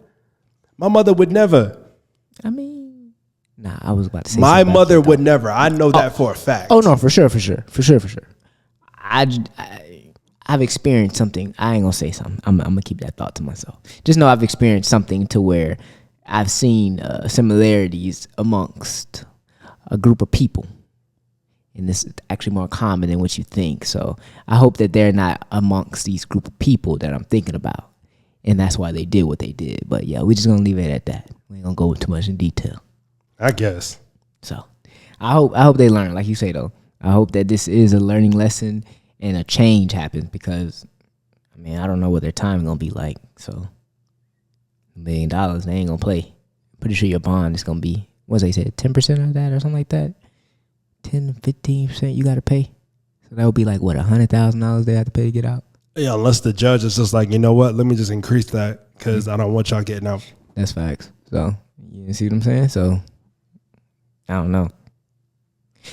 My mother would never. I mean, I was about to say my mother would never. I know that for a fact. Oh, no, for sure. I've experienced something. I ain't going to say something. I'm going to keep that thought to myself. Just know I've experienced something to where I've seen similarities amongst a group of people. And this is actually more common than what you think. So I hope that they're not amongst these group of people that I'm thinking about. And that's why they did what they did. But yeah, we're just going to leave it at that. We ain't going to go too much in detail. I guess. So I hope they learn. Like you say, though, I hope that this is a learning lesson and a change happens because, I mean, I don't know what their time is going to be like. So $1 million, they ain't going to play. Pretty sure your bond is going to be, what they said, 10% of that or something like that? 10 to 15% you got to pay. So that would be like, what, $100,000 they have to pay to get out? Yeah, unless the judge is just like, you know what, let me just increase that because I don't want y'all getting out. That's facts. So, you see what I'm saying? So, I don't know.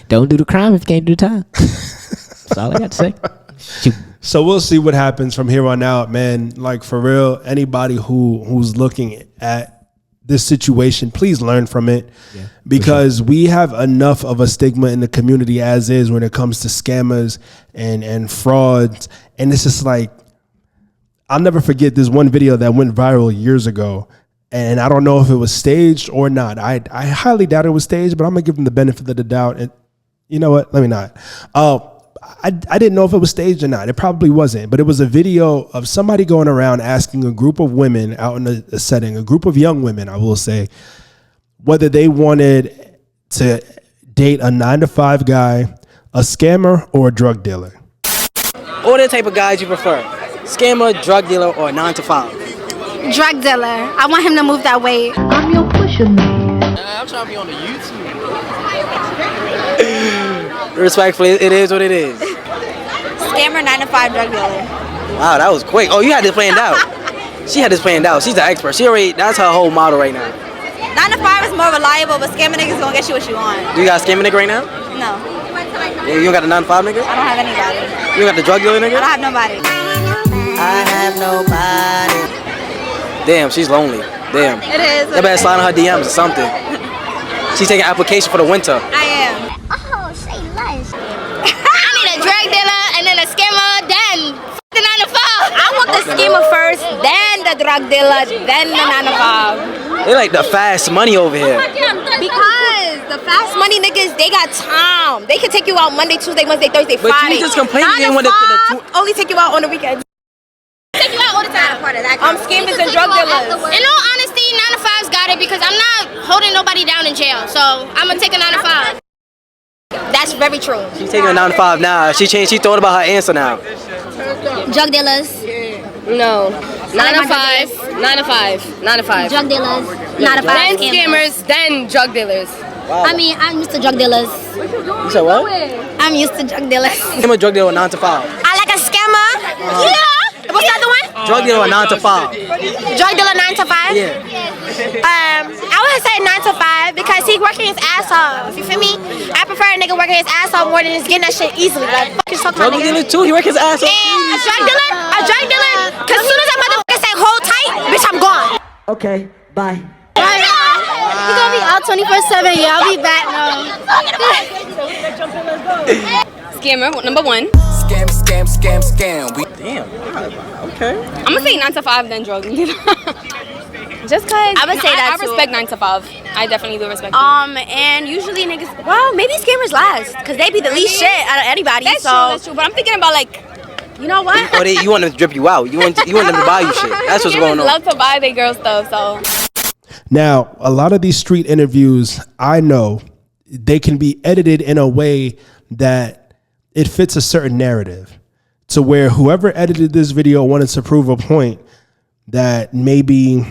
Don't do the crime if you can't do the time. That's all I got to say. Shoot. So we'll see what happens from here on out, man. Like, for real, anybody who's looking at this situation, please learn from it because we have enough of a stigma in the community as is when it comes to scammers and frauds. And it's just like, I'll never forget this one video that went viral years ago. And I don't know if it was staged or not. I highly doubt it was staged, but I'm going to give them the benefit of the doubt. And you know what? Let me not. I didn't know if it was staged or not. It probably wasn't. But it was a video of somebody going around asking a group of women out in a setting, a group of young women, I will say, whether they wanted to date a 9-to-5 guy, a scammer, or a drug dealer. What are the type of guys you prefer? Scammer, drug dealer, or 9-to-5? Drug dealer. I want him to move that weight. I'm your pusher man. I'm trying to be on the YouTube. Respectfully, it is what it is. Scammer, 9-to-5 drug dealer. Wow, that was quick. Oh, you had this planned out. She had this planned out. She's the expert. That's her whole model right now. 9-to-5 is more reliable, but scamming niggas gonna get you what you want. Do you got a scamming nigga right now? No. Yeah, you don't got a 9-to-5 nigga? I don't have anybody. You don't got the drug dealer nigga? I don't have nobody. I have nobody. Damn, she's lonely. Damn. It is. They better slide on her DMs or something. She's taking application for the winter. I am. Oh, say less. I need a drug dealer and then a scammer, then the 9-to-5. I want the scammer first, then the drug dealer, then the 9-to-5. They like the fast money over here. Because the fast money niggas, they got time. They can take you out Monday, Tuesday, Wednesday, Thursday, But Friday. you just complain you didn't want only take you out on the weekends. Take you out all the time. Scammers and drug dealers. In all honesty, 9-to-5's got it because I'm not holding nobody down in jail. So I'm gonna take a 9-to-5. That's very true. She's taking a 9-to-5 now. She changed. She thought about her answer now. Drug dealers. No. 9-to-5. 9-to-5. 9-to-5. Drug dealers. 9-to-5. Then scammers. Then drug dealers. Wow. I mean, I'm used to drug dealers. You said what? I'm used to drug dealers. I'm a drug dealer with 9-to-5. I like a scammer. Yeah. What's the other one? Drug dealer with 9-to-5. Drug dealer 9-to-5? Yeah. I would say 9-to-5 because he's working his ass off. You feel me? I prefer a nigga working his ass off more than just getting that shit easily. Like, fuck you talking about, Drug nigga. dealer too. He work his ass off. And a drug dealer, cause as soon as that motherfucker say hold tight, bitch, I'm gone. Okay, bye. Right. You gonna be out 24/7? Yeah, I'll be back now. Scammer, number one. Scam, scam, scam, scam. Damn. Okay. I'm gonna say 9-to-5, then drug dealer. Just cause I would say that I respect 9-to-5. I definitely do respect it. And usually niggas, well, maybe scammers last, cause they be the least shit out of anybody. That's true. But I'm thinking about like, you know what? Or you want them to drip you out. You want them to buy you shit. That's what's going on. love to buy their girl stuff. So Now, a lot of these street interviews, I know they can be edited in a way that it fits a certain narrative to where whoever edited this video wanted to prove a point that maybe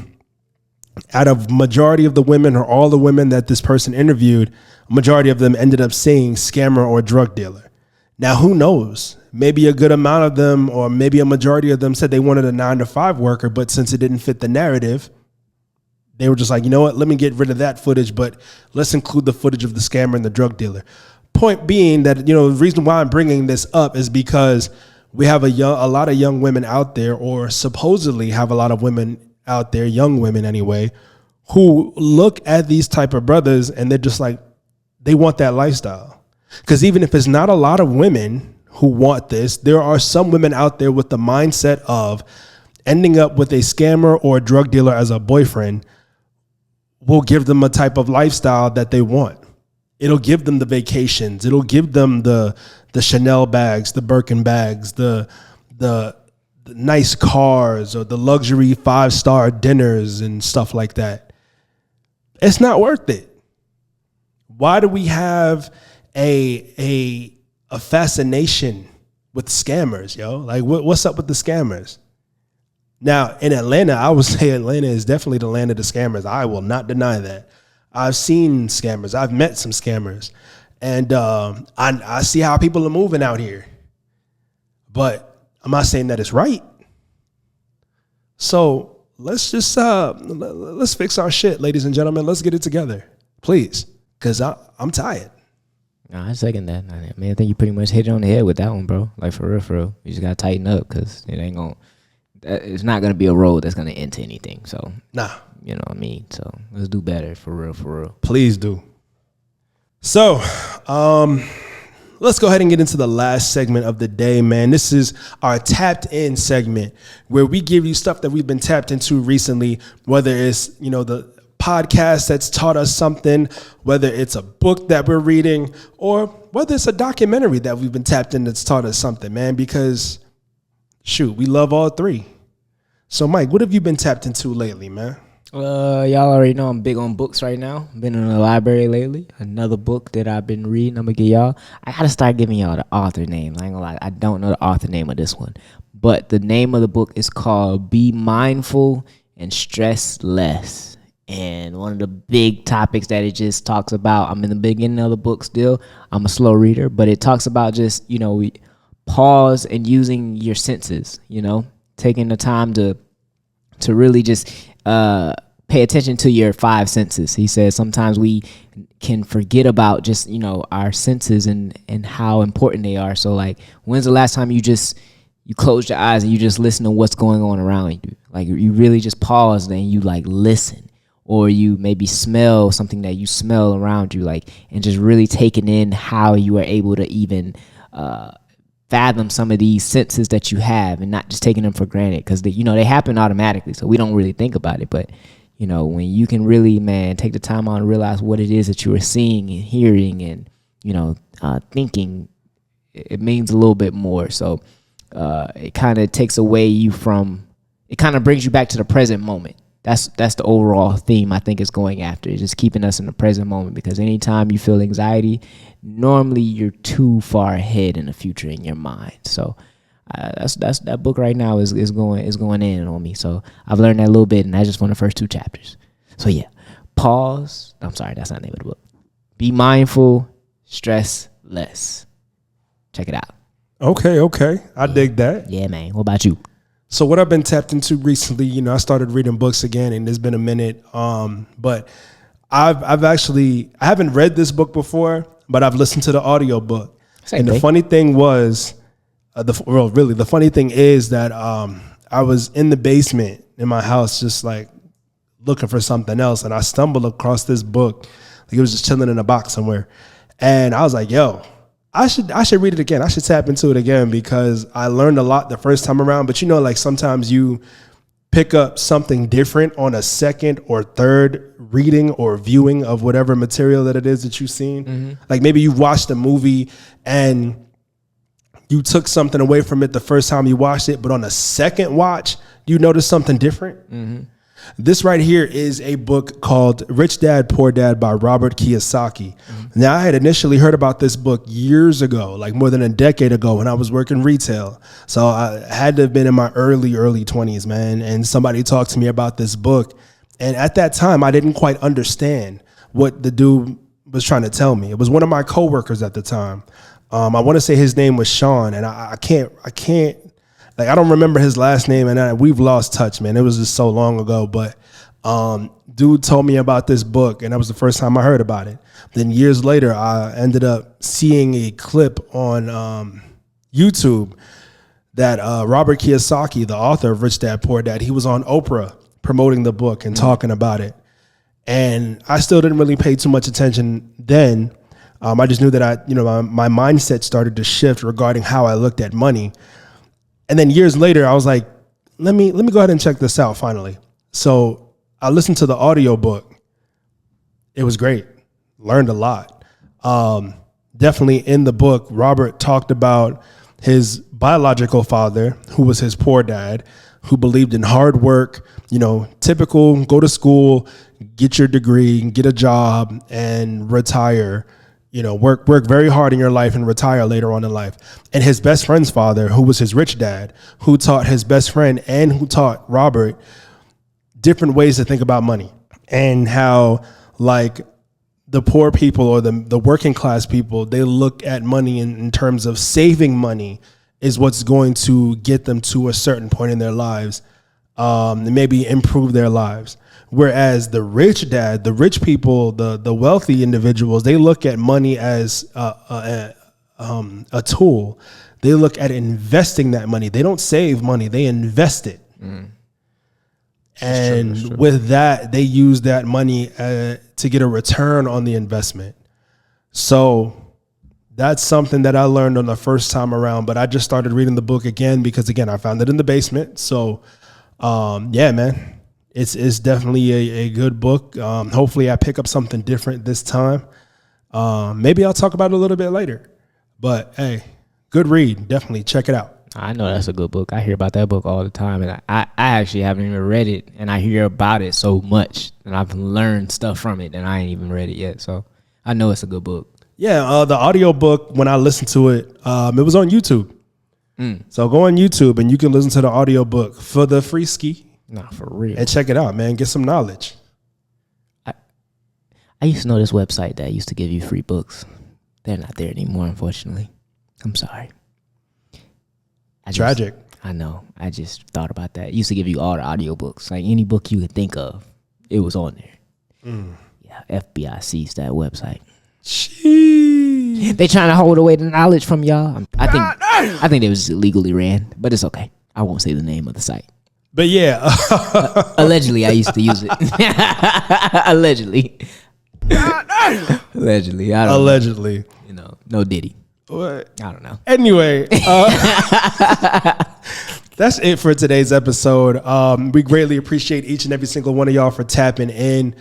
out of majority of the women or all the women that this person interviewed, a majority of them ended up saying scammer or drug dealer. Now, who knows? Maybe a good amount of them or maybe a majority of them said they wanted a 9-to-5 worker, but since it didn't fit the narrative, they were just like, you know what, let me get rid of that footage, but let's include the footage of the scammer and the drug dealer. Point being that, you know, the reason why I'm bringing this up is because we have a lot of young women out there, or supposedly have a lot of women out there, young women anyway, who look at these type of brothers and they're just like, they want that lifestyle. Because even if it's not a lot of women who want this, there are some women out there with the mindset of ending up with a scammer or a drug dealer as a boyfriend will give them a type of lifestyle that they want. It'll give them the vacations. It'll give them the Chanel bags, the Birkin bags, the nice cars, or the luxury 5-star dinners and stuff like that. It's not worth it. Why do we have a fascination with scammers, yo? Like, what's up with the scammers? Now, in Atlanta, I would say Atlanta is definitely the land of the scammers. I will not deny that. I've seen scammers. I've met some scammers. And I see how people are moving out here. But I'm not saying that it's right. So let's just let's fix our shit, ladies and gentlemen. Let's get it together, please, because I'm tired. No, I second that. I mean, I think you pretty much hit it on the head with that one, bro. Like, for real. You just gotta tighten up, because it ain't gonna. It's not gonna be a road that's gonna end to anything. So nah, you know what I mean. So let's do better, for real. Please do. So, let's let's go ahead and get into the last segment of the day, man. This is our tapped in segment where we give you stuff that we've been tapped into recently, whether it's, you know, the podcast that's taught us something, whether it's a book that we're reading, or whether it's a documentary that we've been tapped in that's taught us something, man, because shoot, we love all three. So Mike, what have you been tapped into lately, man? Y'all already know I'm big on books right now. Been in the library lately. Another book that I've been reading, I'm gonna give y'all. I gotta start giving y'all the author name. I ain't gonna lie, I don't know the author name of this one, but the name of the book is called Be Mindful and Stress Less. And one of the big topics that it just talks about, I'm in the beginning of the book still. I'm a slow reader, but it talks about just, you know, pause and using your senses, you know, taking the time to really just pay attention to your five senses. He says sometimes we can forget about just, you know, our senses and how important they are. So like, when's the last time you closed your eyes and you just listen to what's going on around you? Like you really just pause and you like listen, or you maybe smell something that you smell around you, like, and just really taking in how you are able to even fathom some of these senses that you have and not just taking them for granted, because they happen automatically, so we don't really think about it. But you know, when you can really, man, take the time out and realize what it is that you are seeing and hearing and, you know, thinking, it means a little bit more. So it kind of takes away you from, it kind of brings you back to the present moment. That's the overall theme I think is going after. It's just keeping us in the present moment, because anytime you feel anxiety, normally you're too far ahead in the future in your mind. So that's that book right now is going in on me. So I've learned that a little bit, and that's just from the first 2 chapters. So yeah, pause. I'm sorry, that's not the name of the book. Be mindful, stress less. Check it out. Okay. I dig that. Yeah, man. What about you? So what I've been tapped into recently, you know, I started reading books again, and it's been a minute. But I haven't read this book before, but I've listened to the audio book. And the funny thing was, the funny thing is that I was in the basement in my house, just like looking for something else, and I stumbled across this book. Like it was just chilling in a box somewhere, and I was like, "Yo, I should read it again. I should tap into it again," because I learned a lot the first time around. But you know, like sometimes you pick up something different on a second or third reading or viewing of whatever material that it is that you've seen. Mm-hmm. Like maybe you watched a movie and you took something away from it the first time you watched it, but on a second watch, you noticed something different. Mm-hmm. This right here is a book called Rich Dad, Poor Dad by Robert Kiyosaki. Mm-hmm. Now, I had initially heard about this book years ago, like more than a decade ago when I was working retail. So I had to have been in my early 20s, man. And somebody talked to me about this book. And at that time, I didn't quite understand what the dude was trying to tell me. It was one of my coworkers at the time. I want to say his name was Sean, and I can't. Like, I don't remember his last name, and we've lost touch, man. It was just so long ago. But dude told me about this book, and that was the first time I heard about it. Then years later, I ended up seeing a clip on YouTube that Robert Kiyosaki, the author of Rich Dad, Poor Dad, he was on Oprah promoting the book and talking about it. And I still didn't really pay too much attention then. I just knew that my mindset started to shift regarding how I looked at money. And then years later, I was like, let me go ahead and check this out finally. So I listened to the audio book. It was great. Learned a lot. Definitely in the book, Robert talked about his biological father, who was his poor dad, who believed in hard work, typical, go to school, get your degree, get a job, and retire. Work very hard in your life and retire later on in life. And his best friend's father, who was his rich dad, who taught his best friend and who taught Robert different ways to think about money, and how like the poor people or the working class people, they look at money in terms of saving money is what's going to get them to a certain point in their lives, and maybe improve their lives. Whereas the rich dad, the rich people, the wealthy individuals, they look at money as a tool. They look at investing that money. They don't save money. They invest it. Mm. And true. With that, they use that money to get a return on the investment. So That's something that I learned on the first time around, but I just started reading the book again because, again, I found it in the basement. So, yeah, man, it's definitely a good book. Hopefully I pick up something different this time. Maybe I'll talk about it a little bit later. But, hey, good read. Definitely check it out. I know that's a good book. I hear about that book all the time, and I actually haven't even read it, and I hear about it so much, and I've learned stuff from it, and I ain't even read it yet. So I know it's a good book. Yeah, the audio book, when I listened to it, it was on YouTube. So go on YouTube, and you can listen to the audio book for the free ski. Nah, for real. And check it out, man. Get some knowledge. I used to know this website that used to give you free books. They're not there anymore, unfortunately. I'm sorry. Tragic. I know. I just thought about that. It used to give you all the audiobooks. Like any book you could think of, it was on there. Yeah, FBI seized that website. Jeez. They trying to hold away the knowledge from y'all. I think it was illegally ran, but it's okay. I won't say the name of the site. But yeah. Allegedly, I used to use it. Allegedly. Allegedly. I don't Allegedly. know. You know, no Diddy. What? I don't know. Anyway, that's it for today's episode. We greatly appreciate each and every single one of y'all for tapping in.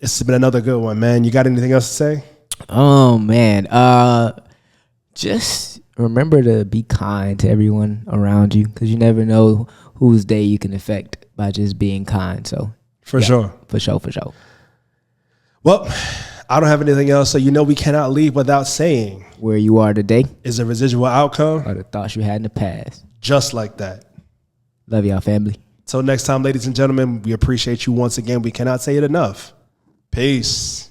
It's been another good one, man. You got anything else to say? Oh, man. Just remember to be kind to everyone around you, because you never know whose day you can affect by just being kind. So For sure. Well, I don't have anything else, so you know we cannot leave without saying where you are today is a residual outcome or the thoughts you had in the past. Just like that. Love y'all, family. Till next time, ladies and gentlemen, we appreciate you once again. We cannot say it enough. Peace.